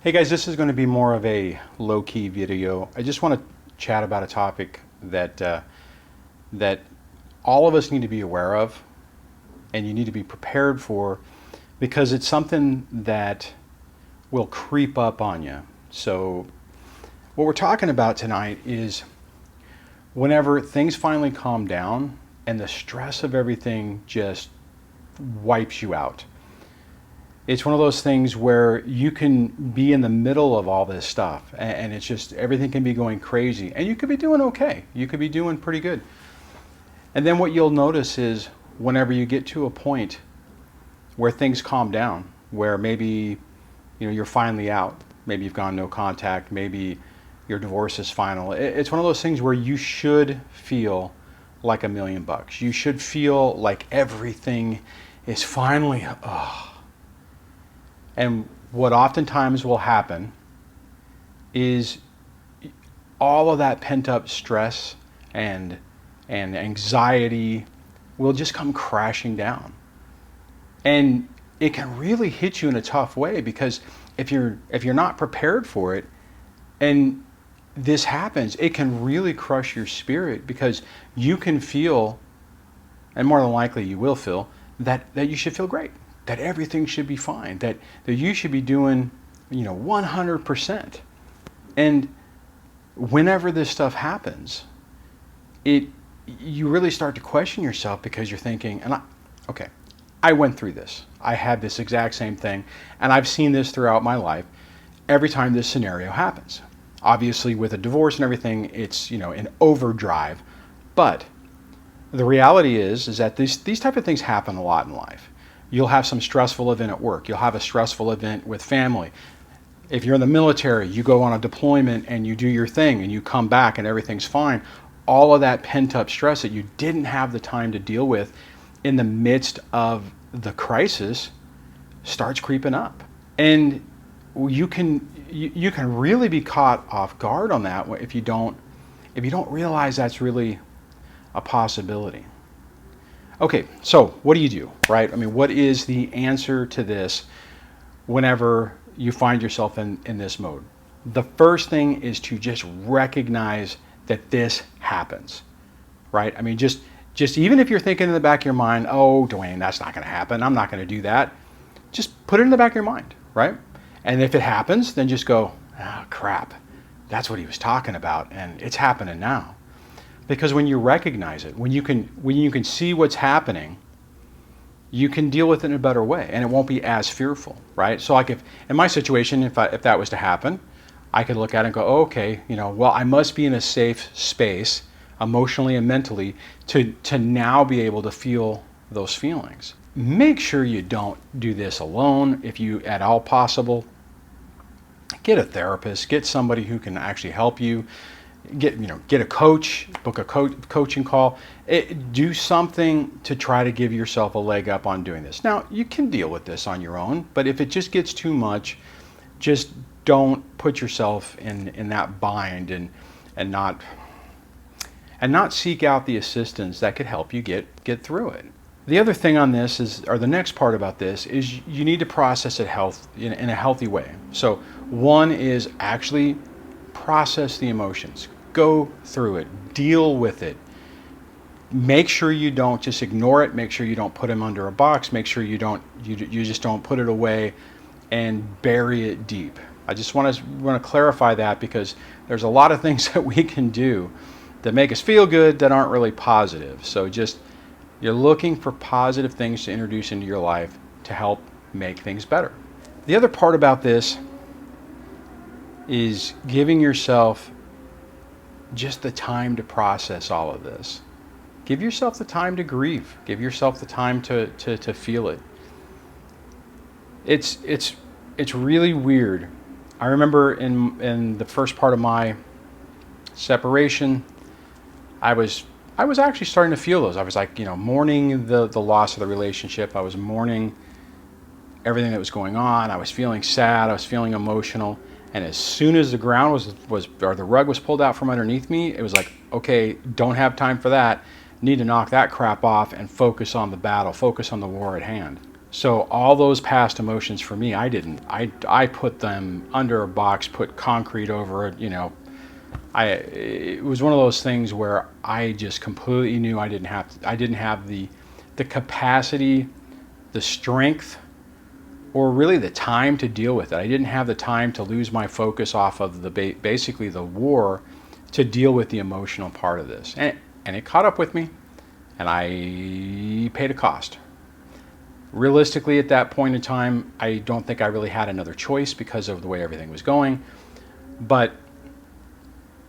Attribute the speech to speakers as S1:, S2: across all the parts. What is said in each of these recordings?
S1: Hey guys, this is going to be more of a low-key video. I just want to chat about a topic that all of us need to be aware of, and you need to be prepared for, because it's something that will creep up on you. So, what we're talking about tonight is whenever things finally calm down and the stress of everything just wipes you out. It's one of those things where you can be in the middle of all this stuff and it's just everything can be going crazy and you could be doing okay. You could be doing pretty good. And then what you'll notice is whenever you get to a point where things calm down, where maybe you're finally out, maybe you've gone no contact, maybe your divorce is final. It's one of those things where you should feel like $1,000,000. You should feel like everything is finally And what oftentimes will happen is all of that pent up stress and anxiety will just come crashing down. And it can really hit you in a tough way, because if you're not prepared for it and this happens, it can really crush your spirit, because you can feel, and more than likely you will feel, that you should feel great, that everything should be fine, that you should be doing 100%. And whenever this stuff happens, you really start to question yourself, because you're thinking, I went through this. I had this exact same thing, and I've seen this throughout my life. Every time this scenario happens, obviously with a divorce and everything, it's in overdrive. But the reality is that these type of things happen a lot in life. You'll have some stressful event at work. You'll have a stressful event with family. If you're in the military, you go on a deployment and you do your thing and you come back and everything's fine. All of that pent up stress that you didn't have the time to deal with in the midst of the crisis starts creeping up. And you can really be caught off guard on that if you don't realize that's really a possibility. Okay, so what do you do, right? I mean, what is the answer to this whenever you find yourself in this mode? The first thing is to just recognize that this happens, right? I mean, just even if you're thinking in the back of your mind, oh, Duane, that's not going to happen. I'm not going to do that. Just put it in the back of your mind, right? And if it happens, then just go, oh, crap. That's what he was talking about, and it's happening now. Because when you recognize it, when you can see what's happening, you can deal with it in a better way, and it won't be as fearful, right? So like if in my situation, if that was to happen, I could look at it and go, oh, okay, well, I must be in a safe space emotionally and mentally to now be able to feel those feelings. Make sure you don't do this alone. If you at all possible, get a therapist, get somebody who can actually help you. Get a coach, book a coaching call. Do something to try to give yourself a leg up on doing this. Now, you can deal with this on your own, but if it just gets too much, just don't put yourself in that bind and not seek out the assistance that could help you get through it. The other thing on this or the next part about this is you need to process it in a healthy way. So one is actually process the emotions. Go through it. Deal with it. Make sure you don't just ignore it. Make sure you don't put them under a box. Make sure you just don't put it away and bury it deep. I just want to clarify that, because there's a lot of things that we can do that make us feel good that aren't really positive. So you're looking for positive things to introduce into your life to help make things better. The other part about this is giving yourself just the time to process all of this. Give yourself the time to grieve. Give yourself the time to feel it. It's really weird. I remember in the first part of my separation, I was actually starting to feel those. I was like, mourning the loss of the relationship. I was mourning everything that was going on. I was feeling sad. I was feeling emotional. And as soon as the ground or the rug was pulled out from underneath me, it was like, okay, don't have time for that. Need to knock that crap off and focus on the battle, focus on the war at hand. So all those past emotions for me, I didn't. I put them under a box, put concrete over it. It was one of those things where I just completely knew I didn't have the capacity, the strength, or really the time to deal with it. I didn't have the time to lose my focus off of basically the war to deal with the emotional part of this. And it caught up with me, and I paid a cost. Realistically, at that point in time, I don't think I really had another choice because of the way everything was going. But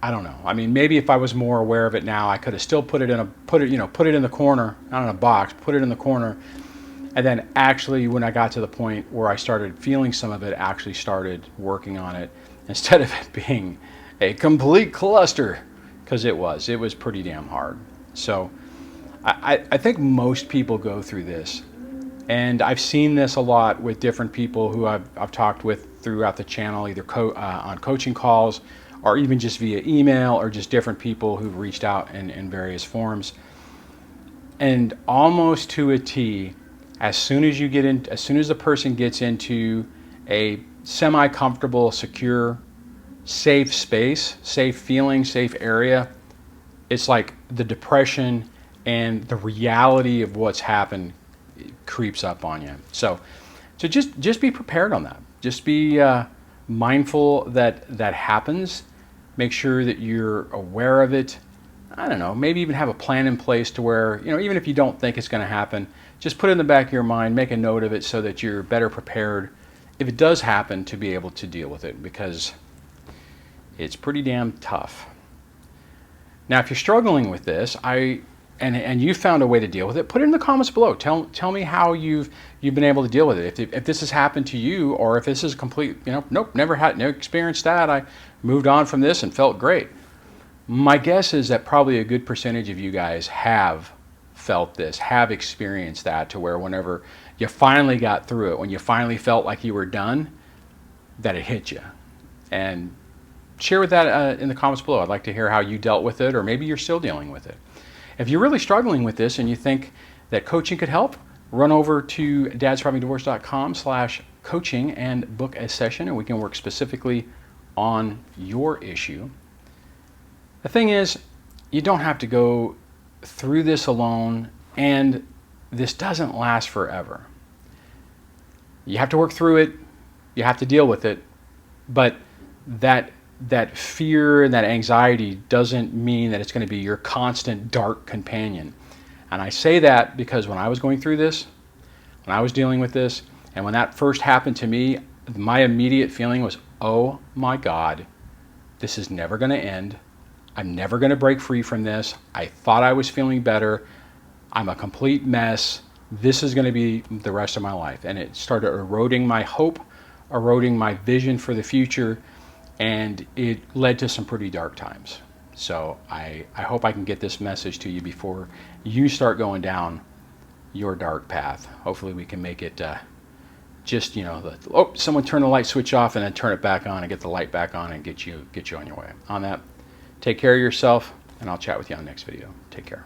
S1: I don't know. I mean, maybe if I was more aware of it now, I could have still put it in the corner, not in a box, put it in the corner. And then actually, when I got to the point where I started feeling some of it, actually started working on it instead of it being a complete cluster, because it was pretty damn hard. So I think most people go through this. And I've seen this a lot with different people who I've talked with throughout the channel, either on coaching calls or even just via email, or just different people who've reached out in various forms. And almost to a T, as soon as the person gets into a semi-comfortable, secure, safe space, safe feeling, safe area, it's like the depression and the reality of what's happened creeps up on you. So just be prepared on that. Just be mindful that that happens. Make sure that you're aware of it. I don't know, maybe even have a plan in place to where, even if you don't think it's going to happen, just put it in the back of your mind, make a note of it so that you're better prepared if it does happen to be able to deal with it, because it's pretty damn tough. Now, if you're struggling with this, and you found a way to deal with it, put it in the comments below. Tell me how you've been able to deal with it. If this has happened to you, or if this is complete, nope, never experienced that. I moved on from this and felt great. My guess is that probably a good percentage of you guys have felt this, have experienced that, to where whenever you finally got through it, when you finally felt like you were done, that it hit you. And share with that in the comments below. I'd like to hear how you dealt with it, or maybe you're still dealing with it. If you're really struggling with this and you think that coaching could help, run over to dadsurvivingdivorce.com/coaching and book a session, and we can work specifically on your issue. The thing is, you don't have to go through this alone, and this doesn't last forever. You have to work through it, you have to deal with it, but that fear and that anxiety doesn't mean that it's going to be your constant dark companion. And I say that because when I was going through this, when I was dealing with this, and when that first happened to me, my immediate feeling was, oh my God, this is never going to end. I'm never going to break free from this. I thought I was feeling better. I'm a complete mess. This is going to be the rest of my life. And it started eroding my hope, eroding my vision for the future, and it led to some pretty dark times. So I hope I can get this message to you before you start going down your dark path. Hopefully we can make it someone turn the light switch off and then turn it back on and get the light back on and get you on your way. On that, take care of yourself, and I'll chat with you on the next video. Take care.